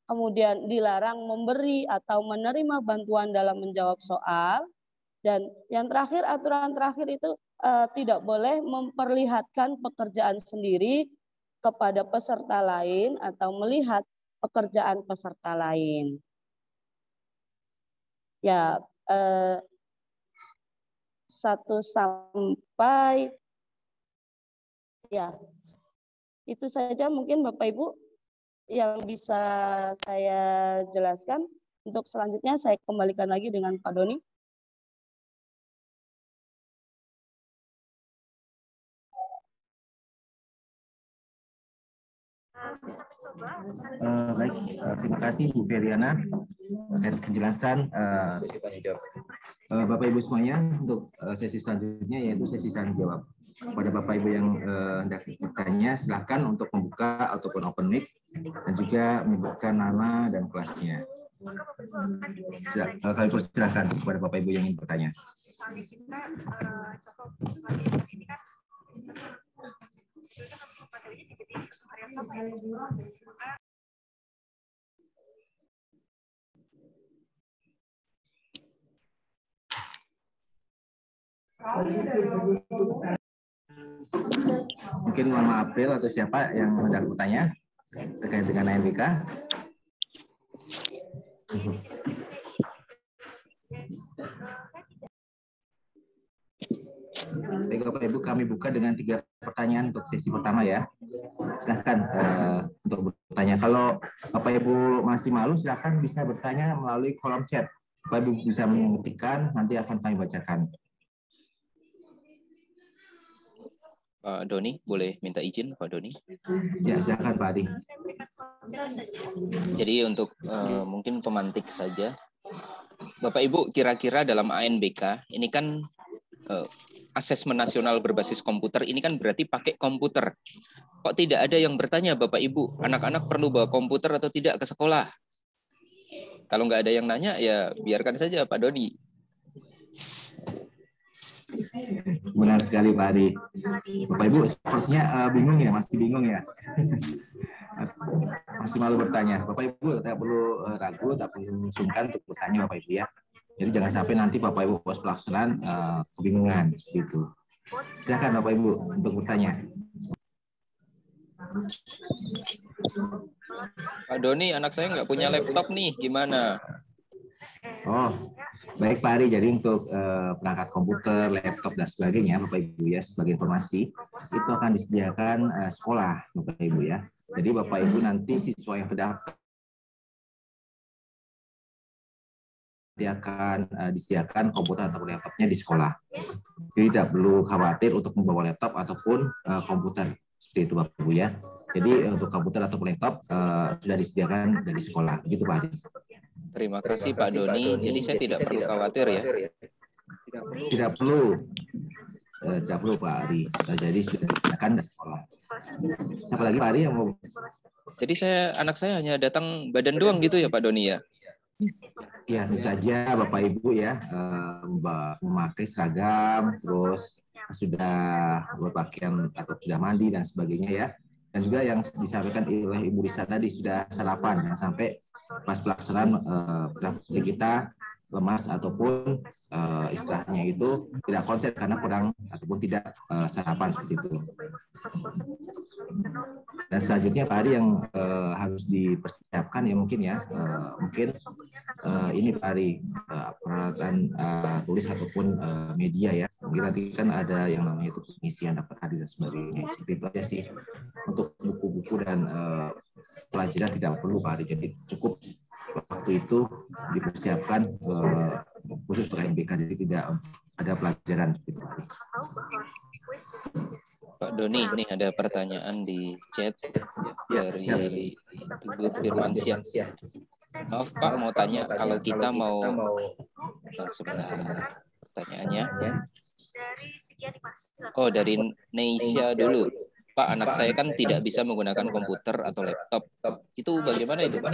kemudian dilarang memberi atau menerima bantuan dalam menjawab soal, dan yang terakhir, aturan terakhir itu tidak boleh memperlihatkan pekerjaan sendiri kepada peserta lain atau melihat pekerjaan peserta lain. Ya, 1 sampai ya, itu saja mungkin Bapak Ibu yang bisa saya jelaskan. Untuk selanjutnya saya kembalikan lagi dengan Pak Doni. Baik, terima kasih Bu Feriana atas penjelasan Bapak Ibu semuanya. Untuk sesi selanjutnya yaitu sesi tanya jawab. Pada Bapak Ibu yang hendak bertanya, silakan untuk membuka ataupun open mic dan juga menyebutkan nama dan kelasnya. Kami persilakan kepada Bapak Ibu yang ingin bertanya. Mungkin Mama April atau siapa yang hendak bertanya terkait dengan ANBK? Baik Bapak Ibu, kami buka dengan 3 pertanyaan untuk sesi pertama ya. Silahkan untuk bertanya. Kalau Bapak Ibu masih malu, silahkan bisa bertanya melalui kolom chat. Bapak Ibu bisa mengetikkan, nanti akan kami bacakan. Pak Doni, boleh minta izin Pak Doni? Ya, silakan Pak Adi. Jadi untuk mungkin pemantik saja. Bapak Ibu, kira-kira dalam ANBK, ini kan asesmen nasional berbasis komputer, ini kan berarti pakai komputer. Kok tidak ada yang bertanya Bapak Ibu, anak-anak perlu bawa komputer atau tidak ke sekolah? Kalau nggak ada yang nanya, ya biarkan saja Pak Doni. Benar sekali Pak Adi. Bapak Ibu sepertinya bingung ya, masih bingung ya. Masih malu bertanya. Bapak Ibu tidak perlu ragu, tak perlu sungkan untuk bertanya Bapak Ibu ya. Jadi jangan sampai nanti Bapak Ibu pas pelaksanaan kebingungan seperti itu. Silakan Bapak Ibu untuk bertanya. Pak Doni, anak saya nggak punya laptop nih, gimana? Oh, baik Pak Ari. Jadi untuk perangkat komputer, laptop dan sebagainya, Bapak Ibu ya, sebagai informasi itu akan disediakan sekolah, Bapak Ibu ya. Jadi Bapak Ibu nanti siswa yang terdaftar akan disediakan komputer atau laptopnya di sekolah. Jadi tidak perlu khawatir untuk membawa laptop ataupun komputer seperti itu Bapak Ibu ya. Jadi untuk komputer atau laptop sudah disediakan dari sekolah, gitu Pak Ari. Terima kasih Pak Doni. Jadi saya tidak perlu khawatir ya. Tidak perlu Pak Ari. Jadi sudah disediakan dari sekolah. Siapa lagi Pak Ari yang mau? Jadi anak saya hanya datang badan doang gitu ya Pak Doni ya? Ya, bisa saja Bapak Ibu ya memakai seragam, terus sudah berpakaian atau sudah mandi dan sebagainya ya. Dan juga yang disampaikan oleh Ibu Risa tadi sudah sarapan, yang sampai pas pelaksanaan transportasi kita lemas ataupun istilahnya itu tidak konsen karena kurang ataupun tidak sarapan seperti itu. Dan selanjutnya Pak Adi yang harus dipersiapkan ya mungkin ini Pak Ari, peralatan tulis ataupun media ya. Mungkin nanti kan ada yang namanya itu pengisian dapat hadir dan sebagainya. Seperti itu aja sih. Untuk buku-buku dan pelajaran tidak perlu Pak Ari. Jadi cukup waktu itu dipersiapkan khusus untuk ANBK, jadi tidak ada pelajaran. Pak Doni, ini ada pertanyaan di chat dari Teguh Firmansyah. Maaf Pak, mau tanya kalau kita mau sebentar pertanyaannya. Oh, dari Neisha dulu. Pak, anak saya kan tidak bisa menggunakan komputer atau laptop. Itu bagaimana itu, Pak?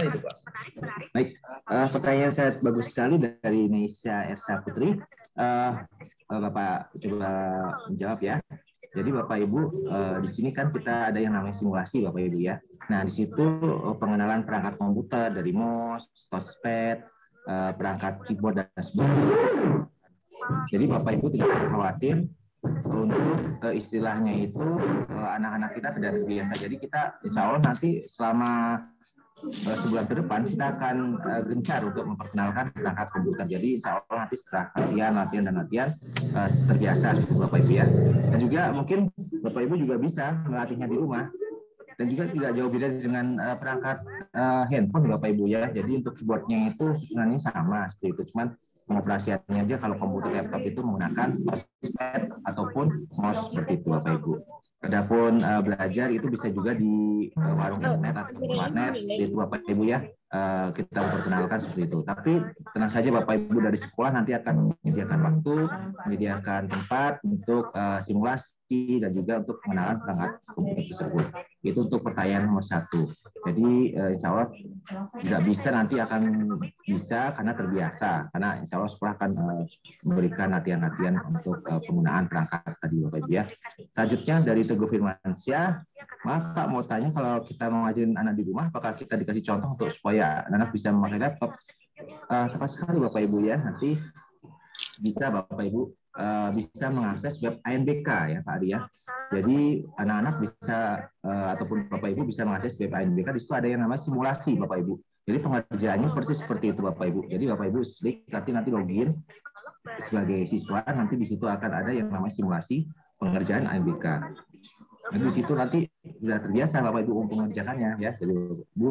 Baik, pertanyaan saya bagus sekali dari Neisha Ersa Putri. Bapak coba menjawab ya. Jadi Bapak Ibu, di sini kan kita ada yang namanya simulasi Bapak Ibu ya. Nah, di situ pengenalan perangkat komputer dari mouse, touchpad, perangkat keyboard dan sebagainya. Jadi Bapak Ibu tidak perlu khawatir untuk istilahnya itu anak-anak kita tidak terbiasa. Jadi kita insya Allah nanti selama sebulan ke depan kita akan gencar untuk memperkenalkan perangkat komputer. Jadi insya Allah nanti setelah latihan terbiasa Bapak Ibu ya. Dan juga mungkin Bapak Ibu juga bisa melatihnya di rumah. Dan juga tidak jauh beda dengan perangkat handphone Bapak Ibu ya. Jadi untuk keyboardnya itu susunannya sama seperti itu. Cuman pengoperasiannya aja kalau komputer laptop itu menggunakan touchpad ataupun mouse seperti itu Bapak Ibu. Adapun belajar itu bisa juga di warung internet atau warnet seperti itu Bapak Ibu ya. Kita memperkenalkan seperti itu. Tapi tenang saja Bapak Ibu dari sekolah nanti akan menyediakan waktu, menyediakan tempat untuk simulasi dan juga untuk pengenalan perangkat komputer tersebut. Itu untuk pertanyaan nomor 1. Jadi insya Allah tidak bisa nanti akan bisa karena terbiasa. Karena insya Allah sekolah akan memberikan latihan-latihan untuk penggunaan perangkat tadi Bapak Ibu ya. Selanjutnya dari Teguh Firmansyah, maaf Pak mau tanya kalau kita mau ngajarin anak di rumah, apakah kita dikasih contoh untuk supaya anak bisa memakai laptop? Tepat sekali Bapak Ibu ya. Nanti bisa Bapak Ibu bisa mengakses web ANBK ya Pak Ari ya. Jadi anak-anak bisa ataupun Bapak Ibu bisa mengakses web ANBK. Di situ ada yang namanya simulasi Bapak Ibu. Jadi pengerjaannya persis seperti itu Bapak Ibu. Jadi Bapak Ibu klik nanti login sebagai siswa, nanti di situ akan ada yang namanya simulasi pengerjaan ANBK. Jadi di situ nanti sudah terbiasa Bapak Ibu untuk mengerjakannya ya. Jadi Ibu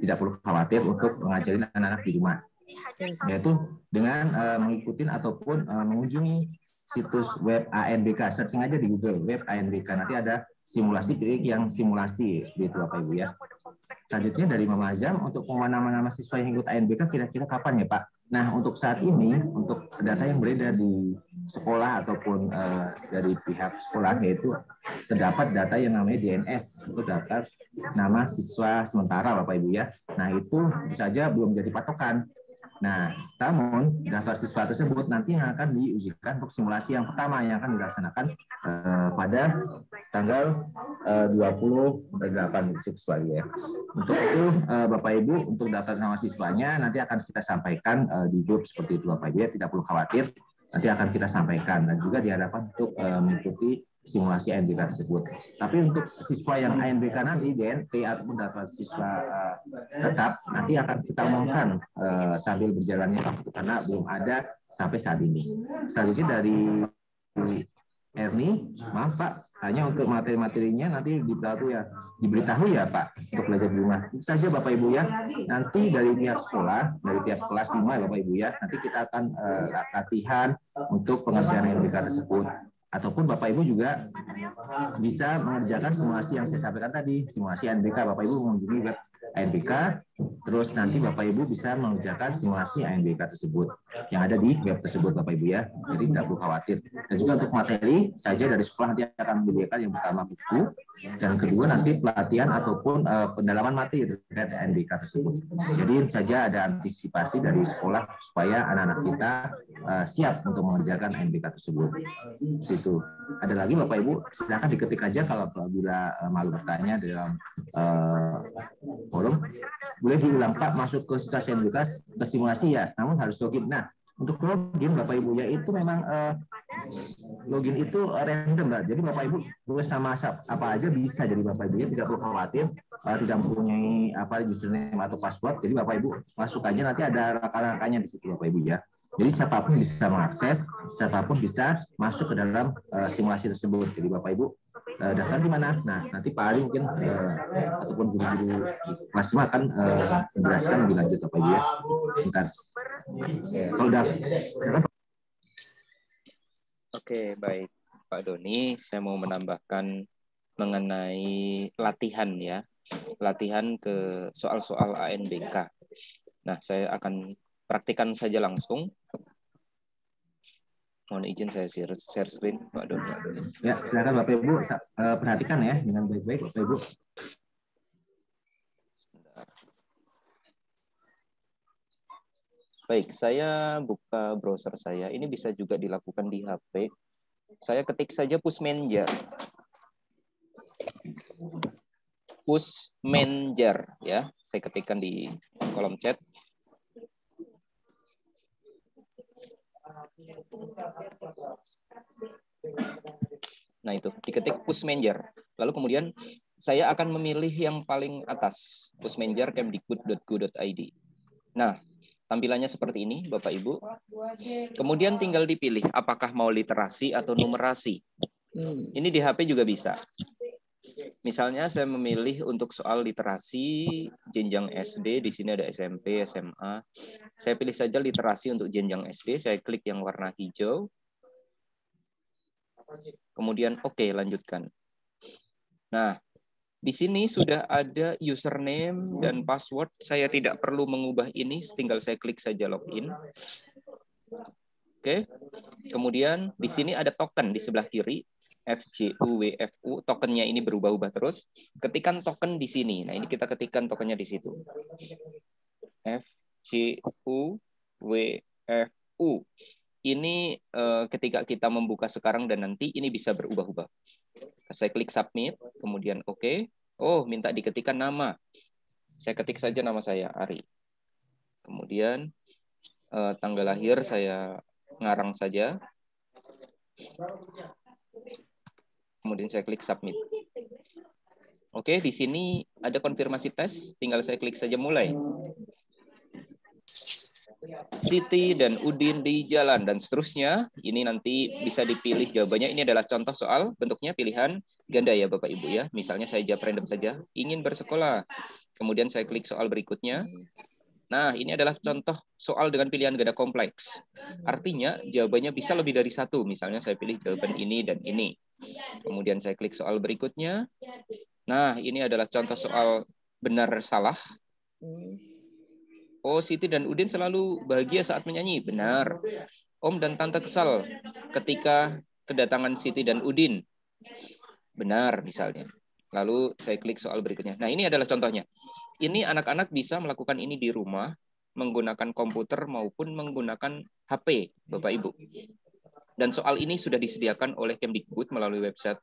tidak perlu khawatir untuk mengajarin anak-anak di rumah. Yaitu dengan mengikuti ataupun mengunjungi situs web ANBK, searching aja di Google web ANBK, nanti ada simulasi, pilih yang simulasi seperti itu Bapak Ibu ya. Selanjutnya dari Mama Azam, untuk nama-nama siswa yang ikut ANBK kira-kira kapan ya Pak? Nah untuk saat ini, untuk data yang beredar di sekolah ataupun dari pihak sekolah, yaitu terdapat data yang namanya DNS, itu data nama siswa sementara Bapak Ibu ya. Nah itu saja belum jadi patokan. Nah, namun daftar siswa tersebut nanti yang akan diujikan untuk simulasi yang pertama yang akan dilaksanakan pada tanggal 28 siswa ya. Untuk itu Bapak Ibu, untuk daftar nama siswanya nanti akan kita sampaikan di grup seperti itu Bapak Ibu ya, tidak perlu khawatir, nanti akan kita sampaikan dan juga diharapkan untuk mengikuti simulasi ANBK tersebut. Tapi untuk siswa yang ANBK nanti DNT ataupun daftar siswa tetap nanti akan kita umumkan sambil berjalannya waktu karena belum ada sampai saat ini. Selanjutnya dari Erni, maaf Pak, hanya untuk materi-materinya nanti diberitahu ya Pak untuk belajar di rumah. Itu saja Bapak Ibu ya. Nanti dari pihak sekolah, dari pihak kelas 5 Bapak Ibu ya, nanti kita akan latihan untuk pengerjaan ANBK tersebut. Ataupun Bapak Ibu juga bisa mengerjakan simulasi yang saya sampaikan tadi, simulasi ANBK. Bapak Ibu mengunjungi web ANBK, terus nanti Bapak Ibu bisa mengerjakan simulasi ANBK tersebut yang ada di web tersebut Bapak Ibu ya. Jadi tidak perlu khawatir. Dan juga untuk materi saja dari sekolah nanti akan menyediakan yang pertama buku, dan kedua nanti pelatihan ataupun pendalaman materi terkait ANBK tersebut. Jadi saja ada antisipasi dari sekolah supaya anak-anak kita siap untuk mengerjakan ANBK tersebut. Situ. Ada lagi Bapak Ibu, silakan diketik aja kalau bila malu bertanya dalam forum. Boleh diulang Pak, masuk ke situasi ANBK ke simulasi ya, namun harus login. Nah, untuk login Bapak Ibu ya itu memang login itu random, Mbak. Jadi Bapak Ibu tulis nama apa aja bisa. Jadi Bapak Ibu tidak perlu khawatir tidak mempunyai username atau password. Jadi Bapak Ibu masuk aja, nanti ada rangka-rangkanya di situ Bapak Ibu ya. Jadi siapapun bisa mengakses, siapapun bisa masuk ke dalam simulasi tersebut. Jadi Bapak Ibu daftar di mana? Nah, nanti Pak Ari mungkin ataupun guru-guru kelas 5 akan menjelaskan lebih lanjut Bapak Ibu ya. Sebentar. Kalau udah. Oke, baik Pak Doni, saya mau menambahkan mengenai latihan ya. Latihan ke soal-soal ANBK. Nah, saya akan praktikan saja langsung. Mohon izin saya share screen Pak Doni. Ya, silakan Bapak Ibu perhatikan ya dengan baik-baik Bapak Ibu. Baik, saya buka browser saya. Ini bisa juga dilakukan di HP. Saya ketik saja Pushmanager. Pushmanager ya. Saya ketikkan di kolom chat. Nah, itu diketik Pushmanager. Lalu kemudian saya akan memilih yang paling atas, Pushmanager kemdikbud.go.id. Nah, tampilannya seperti ini, Bapak Ibu. Kemudian tinggal dipilih apakah mau literasi atau numerasi. Ini di HP juga bisa. Misalnya saya memilih untuk soal literasi jenjang SD, di sini ada SMP, SMA. Saya pilih saja literasi untuk jenjang SD, saya klik yang warna hijau. Kemudian oke, lanjutkan. Nah, di sini sudah ada username dan password. Saya tidak perlu mengubah ini, tinggal saya klik saja login. Oke. Kemudian di sini ada token di sebelah kiri, FJUWFU. Tokennya ini berubah-ubah terus. Ketikkan token di sini. Nah, ini kita ketikkan tokennya di situ. FJUWFU. Ini ketika kita membuka sekarang dan nanti ini bisa berubah-ubah. Saya klik submit, kemudian oke. Oh, minta diketikkan nama. Saya ketik saja nama saya, Ari. Kemudian tanggal lahir saya ngarang saja. Kemudian saya klik submit. Oke, di sini ada konfirmasi tes. Tinggal saya klik saja mulai. Siti dan Udin di jalan dan seterusnya. Ini nanti bisa dipilih jawabannya. Ini adalah contoh soal, bentuknya pilihan ganda ya Bapak Ibu ya. Misalnya saya jawab random saja, ingin bersekolah. Kemudian saya klik soal berikutnya. Nah, ini adalah contoh soal dengan pilihan ganda kompleks. Artinya jawabannya bisa lebih dari satu. Misalnya saya pilih jawaban ini dan ini. Kemudian saya klik soal berikutnya. Nah, ini adalah contoh soal benar salah. Oh, Siti dan Udin selalu bahagia saat menyanyi. Benar. Om dan Tante kesal ketika kedatangan Siti dan Udin. Benar, misalnya. Lalu saya klik soal berikutnya. Nah, ini adalah contohnya. Ini anak-anak bisa melakukan ini di rumah, menggunakan komputer maupun menggunakan HP, Bapak Ibu. Dan soal ini sudah disediakan oleh Kemdikbud melalui website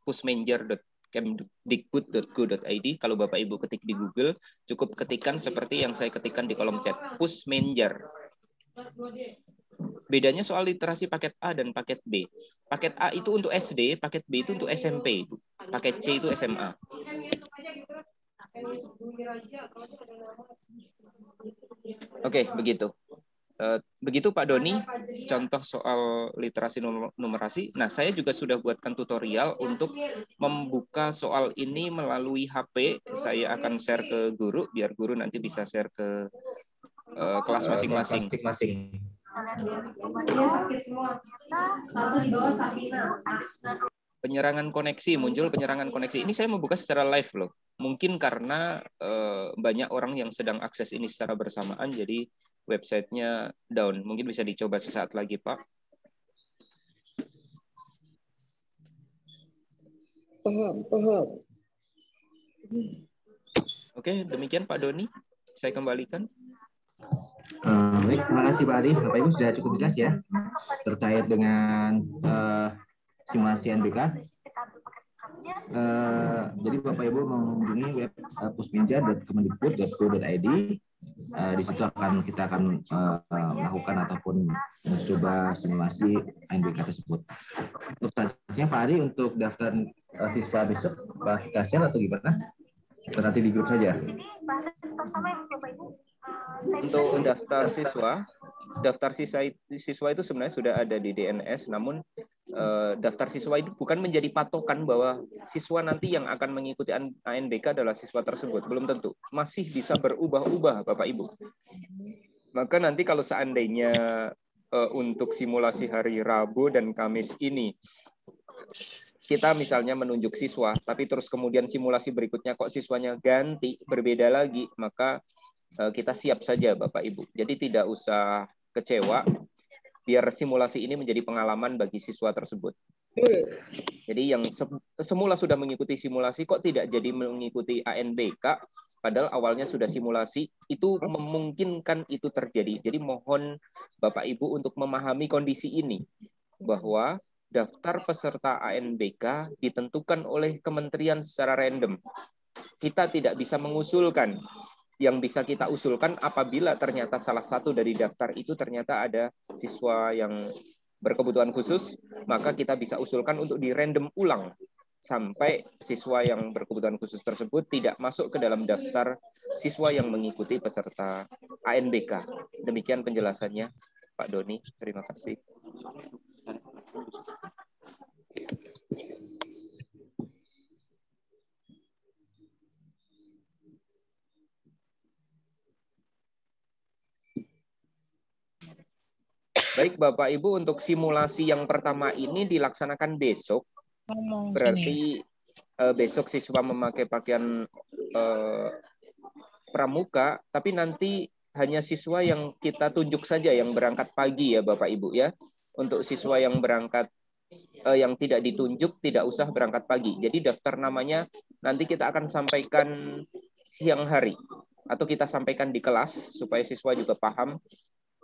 pushmanager.kemdikbud.go.id. Kalau Bapak Ibu ketik di Google, cukup ketikkan seperti yang saya ketikkan di kolom chat, Pushmanager. Bedanya soal literasi paket A dan paket B. Paket A itu untuk SD, paket B itu untuk SMP, paket C itu SMA. Oke, begitu. Begitu Pak Doni, contoh soal literasi numerasi. Nah, saya juga sudah buatkan tutorial untuk membuka soal ini melalui HP. Saya akan share ke guru, biar guru nanti bisa share ke kelas masing-masing. Penyerangan koneksi, muncul penyerangan koneksi. Ini saya membuka secara live loh. Mungkin karena banyak orang yang sedang akses ini secara bersamaan, jadi websitenya down. Mungkin bisa dicoba sesaat lagi, Pak. Oke, demikian Pak Doni. Saya kembalikan. Baik, terima kasih Pak Ari. Bapak Ibu sudah cukup jelas ya terkait dengan simulasi NBK. Jadi Bapak Ibu mengunjungi web pusminja.kemendikbud.go.id. Di situ kita akan melakukan ataupun mencoba simulasi ANBK tersebut. Untuk selanjutnya Pak Ari, untuk daftar siswa besok Pak kita share atau gimana? Atau nanti di grup saja? Untuk daftar siswa itu sebenarnya sudah ada di DNS, namun daftar siswa itu bukan menjadi patokan bahwa siswa nanti yang akan mengikuti ANBK adalah siswa tersebut. Belum tentu. Masih bisa berubah-ubah, Bapak Ibu. Maka nanti kalau seandainya untuk simulasi hari Rabu dan Kamis ini, kita misalnya menunjuk siswa, tapi terus kemudian simulasi berikutnya kok siswanya ganti, berbeda lagi, maka kita siap saja Bapak Ibu. Jadi tidak usah kecewa, biar simulasi ini menjadi pengalaman bagi siswa tersebut. Jadi yang semula sudah mengikuti simulasi kok tidak jadi mengikuti ANBK, padahal awalnya sudah simulasi, itu memungkinkan itu terjadi. Jadi mohon Bapak Ibu untuk memahami kondisi ini, bahwa daftar peserta ANBK ditentukan oleh kementerian secara random. Kita tidak bisa mengusulkan. Yang bisa kita usulkan apabila ternyata salah satu dari daftar itu ternyata ada siswa yang berkebutuhan khusus, maka kita bisa usulkan untuk di random ulang sampai siswa yang berkebutuhan khusus tersebut tidak masuk ke dalam daftar siswa yang mengikuti peserta ANBK. Demikian penjelasannya Pak Doni. Terima kasih. Baik Bapak Ibu, untuk simulasi yang pertama ini dilaksanakan besok. Berarti besok siswa memakai pakaian pramuka, tapi nanti hanya siswa yang kita tunjuk saja yang berangkat pagi ya Bapak Ibu ya. Untuk siswa yang berangkat yang tidak ditunjuk tidak usah berangkat pagi. Jadi daftar namanya nanti kita akan sampaikan siang hari atau kita sampaikan di kelas supaya siswa juga paham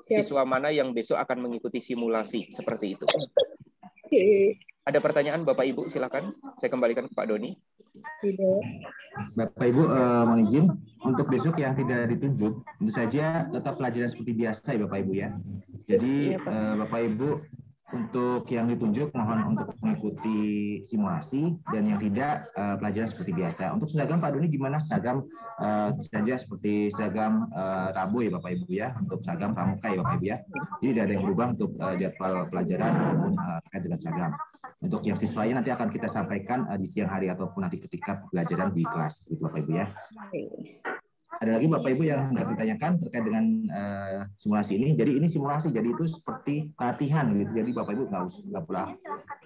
siswa mana yang besok akan mengikuti simulasi seperti itu. Ada pertanyaan Bapak Ibu, silakan. Saya kembalikan ke Pak Doni. Bapak Ibu, mohon izin untuk besok yang tidak ditunjuk, tentu saja tetap pelajaran seperti biasa ya Bapak Ibu ya. Jadi Bapak Ibu untuk yang ditunjuk mohon untuk mengikuti simulasi, dan yang tidak pelajaran seperti biasa. Untuk seragam Pak Doni gimana? Seragam saja seperti seragam Rabu ya Bapak Ibu ya, untuk seragam pramuka ya Bapak Ibu ya. Jadi tidak ada yang berubah untuk jadwal pelajaran maupun terkait dengan seragam. Untuk yang siswanya nanti akan kita sampaikan di siang hari ataupun nanti ketika pelajaran di kelas gitu Bapak Ibu ya. Ada lagi Bapak Ibu yang hendak ditanyakan terkait dengan simulasi ini. Jadi ini simulasi, jadi itu seperti latihan gitu. Jadi Bapak Ibu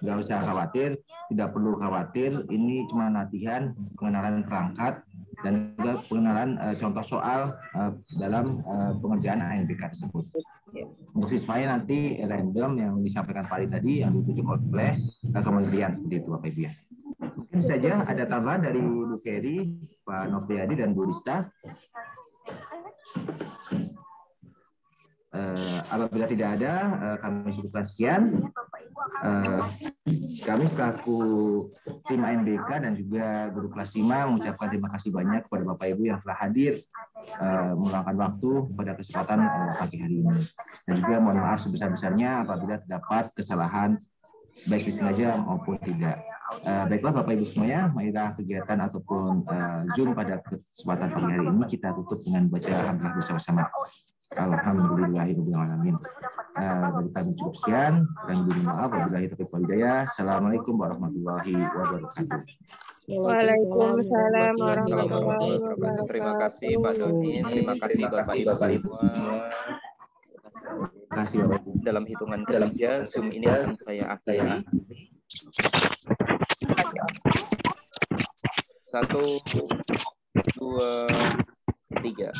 nggak usah khawatir, tidak perlu khawatir. Ini cuma latihan, pengenalan perangkat dan juga pengenalan contoh soal dalam pengerjaan ANBK tersebut. Untuk siswanya nanti random yang disampaikan Pak Ali tadi yang ditunjuk oleh kementerian seperti itu Bapak Ibu ya. Mungkin saja ada tambahan dari Bu Ferry, Pak Novriadi, dan Bu Rista. Apabila tidak ada, kami cukupkan sekian. Kami selaku tim ANBK dan juga guru kelas 5 mengucapkan terima kasih banyak kepada Bapak Ibu yang telah hadir meluangkan waktu pada kesempatan pagi hari ini. Dan juga mohon maaf sebesar-besarnya apabila terdapat kesalahan baik disengaja maupun tidak. Baiklah Bapak Ibu semuanya, marilah kegiatan ataupun Zoom pada kesempatan pagi hari ini kita tutup dengan baca alhamdulillah bersama-sama. Alhamdulillahirabbil alamin. Dari kami cukup sekian, dan mohon maaf wabillahi taufiq wal hidayah. Assalamualaikum warahmatullahi wabarakatuh. Waalaikumsalam warahmatullahi wabarakatuh. Terima kasih Pak Doni, terima kasih Bapak Ibu semua. Terima kasih Bapak Ibu. Dalam hitungan ketiga Zoom ini akan saya akhiri. 1, 2, 3.